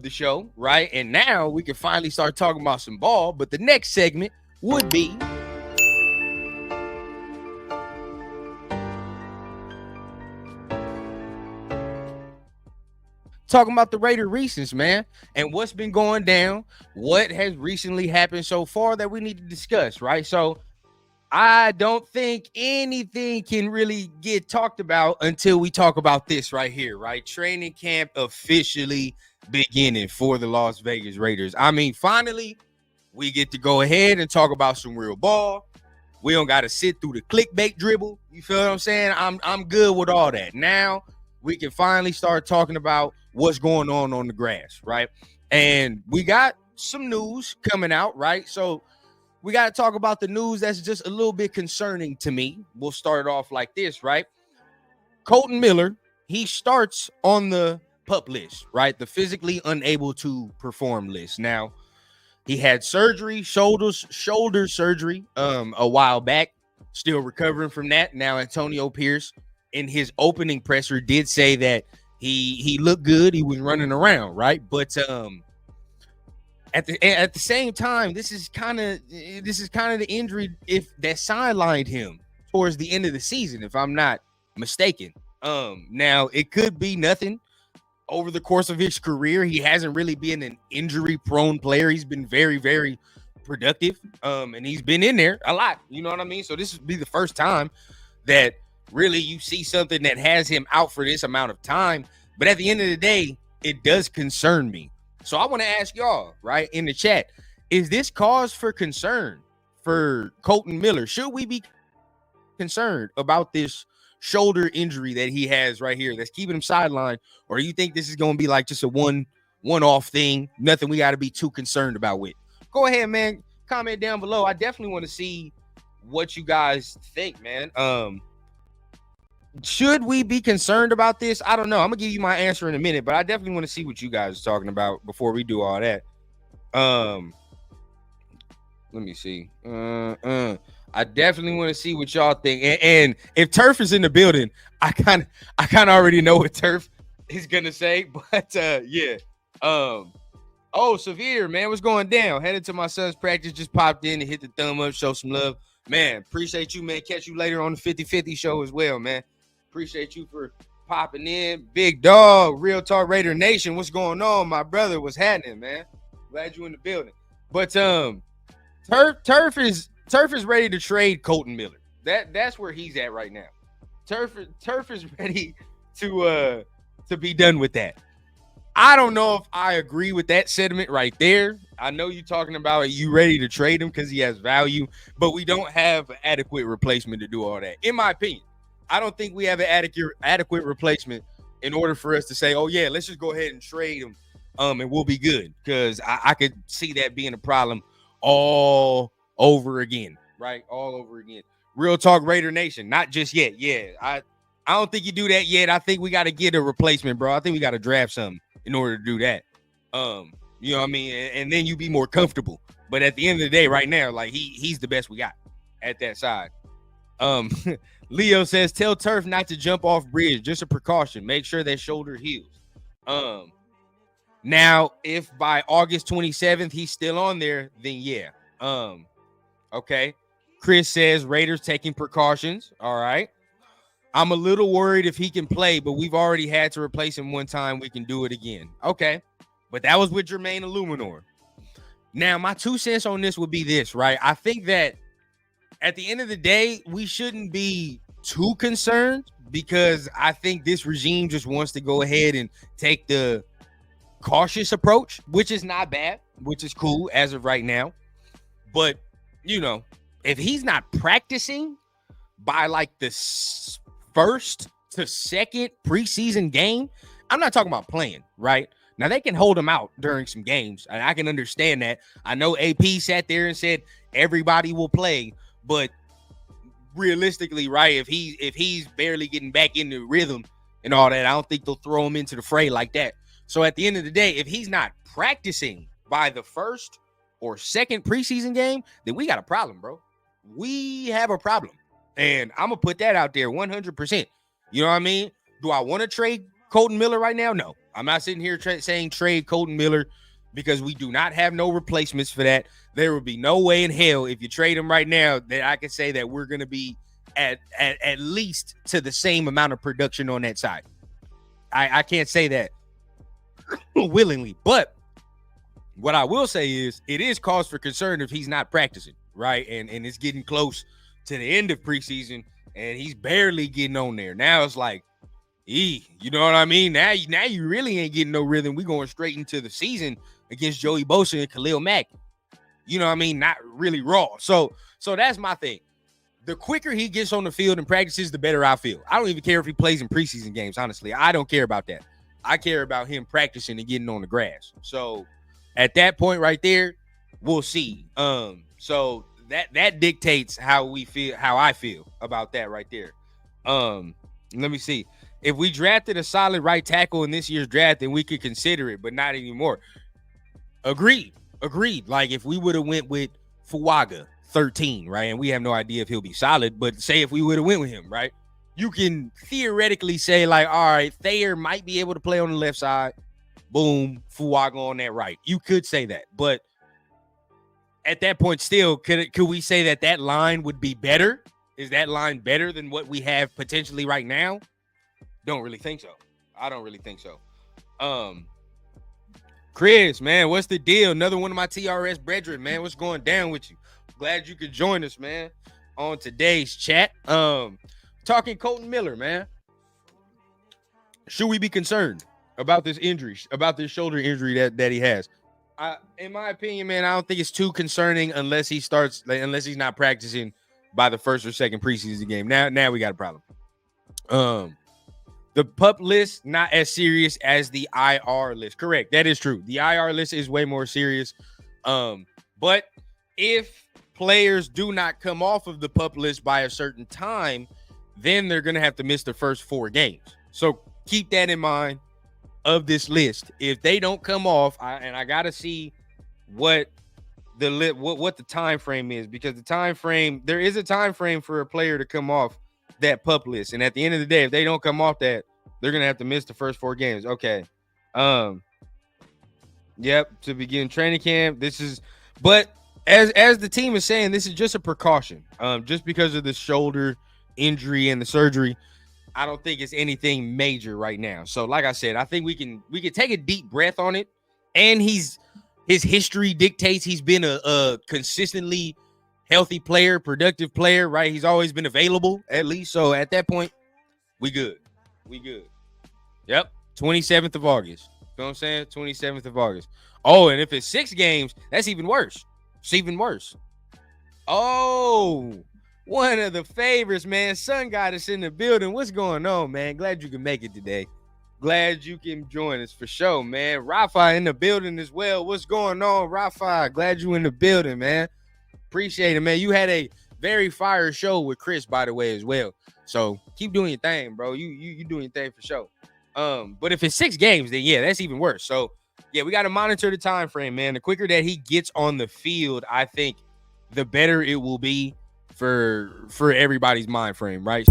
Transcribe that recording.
the show, right? And now we can finally start talking about some ball. But the next segment would be talking about the Raider recents, man, and what's been going down, what has recently happened so far that we need to discuss, right? So I don't think anything can really get talked about until we talk about this right here, right? Training camp officially beginning for the Las Vegas Raiders. I mean, finally, we get to go ahead and talk about some real ball. We don't got to sit through the clickbait dribble. You feel what I'm saying? I'm good with all that. Now we can finally start talking about what's going on the grass, right? And we got some news coming out, right? So we got to talk about the news that's just a little bit concerning to me. We'll start it off like this, right? Kolton Miller, he starts on the PUP list, right? The physically unable to perform list. Now, he had surgery, shoulder surgery, a while back. Still recovering from that. Now, Antonio Pierce, in his opening presser, did say that he looked good. He was running around, right? But at the same time, this is kind of the injury that sidelined him towards the end of the season, if I'm not mistaken. Now it could be nothing. Over the course of his career, he hasn't really been an injury-prone player. He's been very, very productive, and he's been in there a lot. You know what I mean? So this would be the first time that really you see something that has him out for this amount of time. But at the end of the day, it does concern me. So I want to ask y'all, right, in the chat, is this cause for concern for Kolton Miller? Should we be concerned about this shoulder injury that he has right here that's keeping him sidelined? Or do you think this is going to be like just a one-off thing, nothing we got to be too concerned about with? Go ahead, man. Comment down below. I definitely want to see what you guys think, man. Should we be concerned about this? I don't know. I'm gonna give you my answer in a minute, but I definitely want to see what you guys are talking about before we do all that. Let me see. I definitely want to see what y'all think. And if Turf is in the building, I kind of already know what Turf is gonna say. But yeah. Oh, Severe, man, what's going down? Headed to my son's practice, just popped in and hit the thumb up, show some love. Man, appreciate you, man. Catch you later on the 50-50 show as well, man. Appreciate you for popping in. Big dog, Real Talk Raider Nation. What's going on, my brother? What's happening, man? Glad you in the building. But Turf is ready to trade Kolton Miller. That's where he's at right now. Turf is ready to be done with that. I don't know if I agree with that sentiment right there. I know you're talking about you ready to trade him because he has value, but we don't have an adequate replacement to do all that. In my opinion, I don't think we have an adequate replacement in order for us to say, oh, yeah, let's just go ahead and trade him and we'll be good, because I could see that being a problem all over again, right? All over again. Real Talk Raider Nation, not just yet. Yeah, I don't think you do that yet. I think we got to get a replacement, bro. I think we got to draft something in order to do that. You know what I mean? And then you be more comfortable. But at the end of the day, right now, like he's the best we got at that side. Leo says, tell Turf not to jump off bridge, just a precaution. Make sure that shoulder heals. Now, if by August 27th he's still on there, then yeah. Okay. Chris says Raiders taking precautions. All right. I'm a little worried if he can play, but we've already had to replace him one time. We can do it again. Okay. But that was with Jermaine Illuminor. Now, my 2 cents on this would be this, right? I think that at the end of the day, we shouldn't be too concerned, because I think this regime just wants to go ahead and take the cautious approach, which is not bad, which is cool as of right now. But, you know, if he's not practicing by like the first to second preseason game, I'm not talking about playing, right? Now, they can hold him out during some games, and I can understand that. I know AP sat there and said everybody will play, but realistically, right, if he's barely getting back into rhythm and all that, I don't think they'll throw him into the fray like that. So at the end of the day, if he's not practicing by the first or second preseason game, then we got a problem, bro. We have a problem. And I'm going to put that out there 100%. You know what I mean? Do I want to trade Kolton Miller right now? No, I'm not sitting here saying trade Kolton Miller because we do not have no replacements for that. There will be no way in hell if you trade him right now that I can say that we're going to be at least to the same amount of production on that side. I can't say that willingly, but what I will say is it is cause for concern if he's not practicing, right? And it's getting close to the end of preseason and he's barely getting on there. Now it's like, you know what I mean? Now you really ain't getting no rhythm. We going straight into the season against Joey Bosa and Khalil Mack. You know what I mean? Not really raw. So that's my thing. The quicker he gets on the field and practices, the better I feel. I don't even care if he plays in preseason games, honestly. I don't care about that. I care about him practicing and getting on the grass. So at that point right there, we'll see. So that dictates how I feel about that right there. Let me see. If we drafted a solid right tackle in this year's draft, then we could consider it, but not anymore. Agreed. Like if we would have went with Fuaga 13, right? And we have no idea if he'll be solid, but say if we would have went with him, right? You can theoretically say like, all right, Thayer might be able to play on the left side. Boom, Fuaga on that right. You could say that, but at that point still, could we say that line would be better? Is that line better than what we have potentially right now? Don't really think so. I don't really think so. Chris, man, what's the deal? Another one of my TRS brethren, man. What's going down with you? Glad you could join us, man, on today's chat. Talking Kolton Miller, man. Should we be concerned about this injury, about this shoulder injury that he has? In my opinion, man, I don't think it's too concerning unless he's not practicing by the first or second preseason game. Now we got a problem. The PUP list, not as serious as the IR list. Correct. That is true. The IR list is way more serious. But if players do not come off of the PUP list by a certain time, then they're going to have to miss the first 4 games. So keep that in mind of this list. If they don't come off, I got to see what the time frame is, because there is a time frame for a player to come off that PUP list. And at the end of the day, if they don't come off that, they're going to have to miss the first 4 games. Okay. Yep. To begin training camp. But as the team is saying, this is just a precaution. Just because of the shoulder injury and the surgery, I don't think it's anything major right now. So like I said, I think we can take a deep breath on it. And his history dictates he's been a consistently healthy player, productive player, right? He's always been available, at least. So at that point, we good. Yep. 27th of August. You know what I'm saying? 27th of August. Oh, and if it's 6 games, that's even worse. It's even worse. Oh, one of the favorites, man. Sun Goddess in the building. What's going on, man? Glad you can make it today. Glad you can join us for sure, man. Rafa in the building as well. What's going on, Rafa? Glad you in the building, man. Appreciate it, man. You had a very fire show with Chris, by the way, as well. So keep doing your thing, bro. You doing your thing for sure. But if it's 6 games, then yeah, that's even worse. So yeah, we got to monitor the time frame, man. The quicker that he gets on the field, I think the better it will be for everybody's mind frame, right?